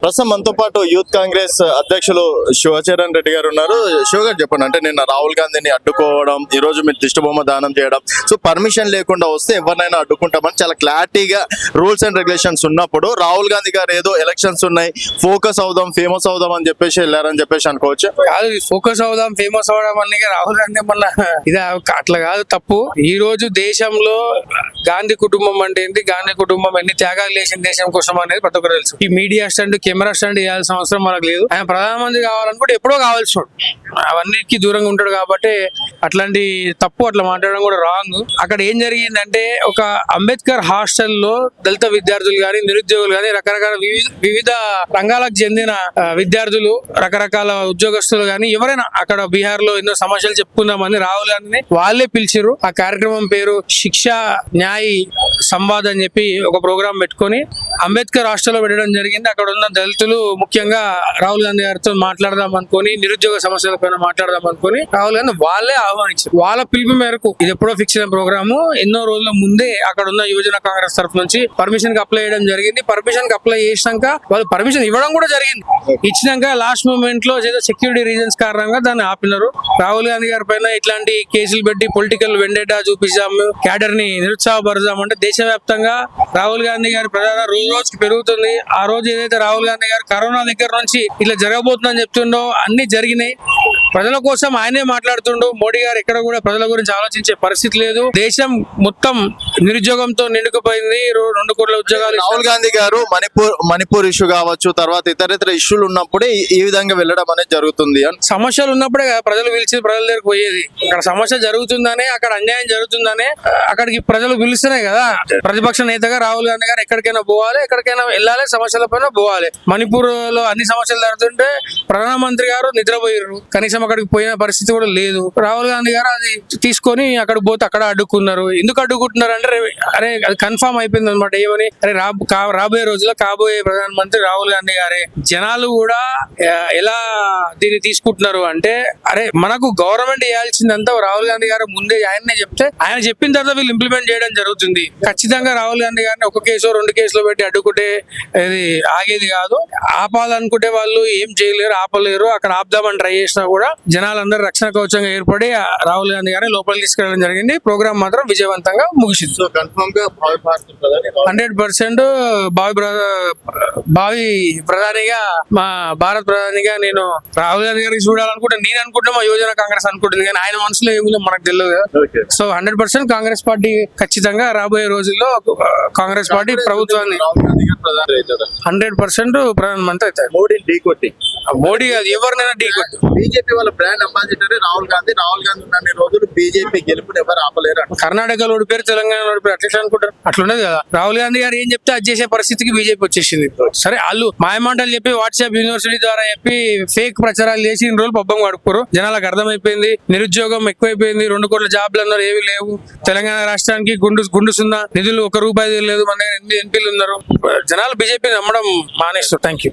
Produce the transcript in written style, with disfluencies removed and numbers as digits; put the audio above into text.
ప్రస్తుతం మనతో పాటు యూత్ కాంగ్రెస్ అధ్యక్షులు శివచరణ్ రెడ్డి గారు ఉన్నారు. శివ గారు చెప్పండి, అంటే నిన్న రాహుల్ గాంధీని అడ్డుకోవడం, ఈ రోజు మీరు దిష్టిబొమ్మ దానం చేయడం, సో పర్మిషన్ లేకుండా వస్తే ఎవరినైనా అడ్డుకుంటామని చాలా క్లారిటీగా రూల్స్ అండ్ రెగ్యులేషన్స్ ఉన్నప్పుడు రాహుల్ గాంధీ గారు ఏదో ఎలక్షన్స్ ఉన్నాయి, ఫోకస్ అవుదాం, ఫేమస్ అవుదాం అని చెప్పేసి వెళ్ళారని చెప్పేసి అనుకోవచ్చు. కాదు, ఫోకస్ అవుదాం, ఫేమస్ అవడం అన్ని రాహుల్ గాంధీ మళ్ళీ ఇది అట్లా కాదు, తప్పు. ఈ రోజు దేశంలో గాంధీ కుటుంబం అంటే ఏంటి, గాంధీ కుటుంబం ఎన్ని త్యాగాలు చేసిన దేశం కోసం అనేది ప్రతి ఒక్కరు తెలుసు. ఈ మీడియా స్టాండ్, కెమెరా స్టాండ్ చేయాల్సిన అవసరం మనకు లేదు. ఆయన ప్రధానమంత్రి కావాలనుకుంటే ఎప్పుడో కావాల్సి అవన్నిటికీ దూరంగా ఉంటాడు కాబట్టి అట్లాంటి తప్పు, అట్లా మాట్లాడడం కూడా రాంగ్. అక్కడ ఏం జరిగిందంటే, ఒక అంబేద్కర్ హాస్టల్లో దళిత విద్యార్థులు కానీ, నిరుద్యోగులు కానీ, రకరకాల వివిధ రంగాలకు చెందిన విద్యార్థులు, రకరకాల ఉద్యోగస్తులు కానీ ఎవరైనా అక్కడ బీహార్ లో ఎన్నో సమస్యలు చెప్పుకుందామని రాహుల్ గాంధీని వాళ్ళే పిలిచిరు. ఆ కార్యక్రమం పేరు శిక్ష న్యాయ్ సంవాద్ అని చెప్పి ఒక ప్రోగ్రామ్ పెట్టుకొని అంబేద్కర్ హాస్టల్లో పెట్టడం జరిగింది. అక్కడ ఉన్న దళితులు ముఖ్యంగా రాహుల్ గాంధీ గారితో మాట్లాడదాం అనుకుని, నిరుద్యోగ సమస్యల పైన మాట్లాడదాం అనుకుని రాహుల్ గాంధీ వాళ్ళే ఆహ్వానించారు. వాళ్ళ పిలుపు మేరకు, ఇది ఎప్పుడో ఫిక్స్ అయిన ప్రోగ్రాము, ఎన్నో రోజుల ముందే అక్కడ ఉన్న యువజన కాంగ్రెస్ తరఫు నుంచి పర్మిషన్ కి అప్లై చేయడం జరిగింది. పర్మిషన్ కి అప్లై చేసినాక వాళ్ళు పర్మిషన్ ఇవ్వడం కూడా జరిగింది. ఇచ్చినాక లాస్ట్ మూమెంట్ లో ఏదో సెక్యూరిటీ రీజన్స్ కారణంగా దాన్ని ఆపినారు. రాహుల్ గాంధీ గారి పైన ఇట్లాంటి కేసులు పెట్టి పొలిటికల్ వెండేటా చూపించాము, క్యాడర్ ని నిరుత్సాహపరచాము అంటే దేశవ్యాప్తంగా రాహుల్ గాంధీ గారి ప్రధాన రోజుకి పెరుగుతుంది. ఆ రోజు ఏదైతే రాహుల్ గాంధీ గారు కరోనా దగ్గర నుంచి ఇట్లా జరగబోతుందని చెప్తుండో అన్ని జరిగినాయి. ప్రజల కోసం ఆయనే మాట్లాడుతుండు. మోడీ గారు ఎక్కడ కూడా ప్రజల గురించి ఆలోచించే పరిస్థితి లేదు. దేశం మొత్తం నిరుద్యోగంతో నిండుకుపోయింది. 2 కోట్ల ఉద్యోగాలు. రాహుల్ గాంధీ గారు మణిపూర్ ఇష్యూ కావచ్చు, తర్వాత ఇతర ఇష్యూలు ఉన్నప్పుడే ఈ విధంగా వెళ్ళడం అనేది జరుగుతుంది. సమస్యలు ఉన్నప్పుడే ప్రజలు పిలిచి ప్రజల దగ్గరకు పోయేది. అక్కడ సమస్య జరుగుతుందనే, అక్కడ అన్యాయం జరుగుతుందనే అక్కడికి ప్రజలు పిలుస్తున్నాయి కదా. ప్రతిపక్ష నేతగా రాహుల్ గాంధీ గారు ఎక్కడికైనా పోవాలి, ఎక్కడికైనా వెళ్ళాలి, సమస్యల పైన పోవాలి. మణిపూర్ లో అన్ని సమస్యలు జరుగుతుంటే ప్రధానమంత్రి గారు నిద్రపోయారు, కనీసం అక్కడికి పోయిన పరిస్థితి కూడా లేదు. రాహుల్ గాంధీ గారు అది తీసుకొని అక్కడికి పోతే అక్కడ అడ్డుకున్నారు. ఎందుకు అడ్డుకుంటున్నారు అంటే, అరే అది కన్ఫర్మ్ అయిపోయింది అనమాట. ఏమని, అరే రాబోయే రోజుల్లో కాబోయే ప్రధానమంత్రి రాహుల్ గాంధీ గారే. జనాలు కూడా ఎలా దీన్ని తీసుకుంటున్నారు అంటే, అరే మనకు గవర్నమెంట్ చేయాల్సిందంతా రాహుల్ గాంధీ గారు ముందే ఆయన్నే చెప్తే, ఆయన చెప్పిన తర్వాత వీళ్ళు ఇంప్లిమెంట్ చేయడం జరుగుతుంది. ఖచ్చితంగా రాహుల్ గాంధీ గారిని ఒక కేసు 2 కేసులు పెట్టి అడ్డుకుంటే ఇది ఆగేది కాదు. ఆపాలనుకుంటే వాళ్ళు ఏం చేయలేరు, ఆపలేరు. అక్కడ ఆపుదామని ట్రై చేసినా కూడా జనాలందరూ రక్షణ కవచంగా ఏర్పడి రాహుల్ గాంధీ గారిని లోపలికి తీసుకెళ్ళడం జరిగింది. ప్రోగ్రామ్ మాత్రం విజయవంతంగా ముగిసింది. 100% భావి ప్రధానిగా, మా భారత ప్రధానిగా నేను రాహుల్ గాంధీ గారికి చూడాలనుకుంటే, నేను అనుకుంటే మా యువజన కాంగ్రెస్ అనుకుంటుంది, కానీ ఆయన మనసులో ఏముందో మనకు తెలియదు కదా. సో 100% కాంగ్రెస్ పార్టీ ఖచ్చితంగా రాబోయే రోజుల్లో కాంగ్రెస్ పార్టీ ప్రభుత్వాన్ని 100% ప్రధానమంత్రి అవుతారు. మోడీ అది ఎవరినైనా ఢీకొట్టు. బీజేపీ వాళ్ళ బ్రాండ్ అంబాసిడర్ రాహుల్ గాంధీ ఉన్న రోజులు బీజేపీ గెలుపుని ఎవరు ఆపలేరు. కర్ణాటకలో ఓడిపోయారు, తెలంగాణలో ఓడిపోయారు, అట్లా అనుకుంటారు. అట్లున్నది కదా. రాహుల్ గాంధీ గారు ఏం చెప్తే అది చేసే పరిస్థితికి బీజేపీ వచ్చేసింది. సరే, వాళ్ళు మాయమాటలు చెప్పి, వాట్సాప్ యూనివర్సిటీ ద్వారా చెప్పి ఫేక్ ప్రచారాలు చేసి ఇన్ని రోజులు పబ్బం గడుపుకోరు. జనాలకు అర్థమైపోయింది, నిరుద్యోగం ఎక్కువైపోయింది. 2 కోట్ల జాబ్లు అన్నారు, ఏవి లేవు. తెలంగాణ రాష్ట్రానికి గుండు సున్నా నిధులు, 1 రూపాయి లేదు. మన 8 ఎంపీలు ఉన్నారు. జనాలు బీజేపీ నమ్మడం మానేస్తారు. Thank you.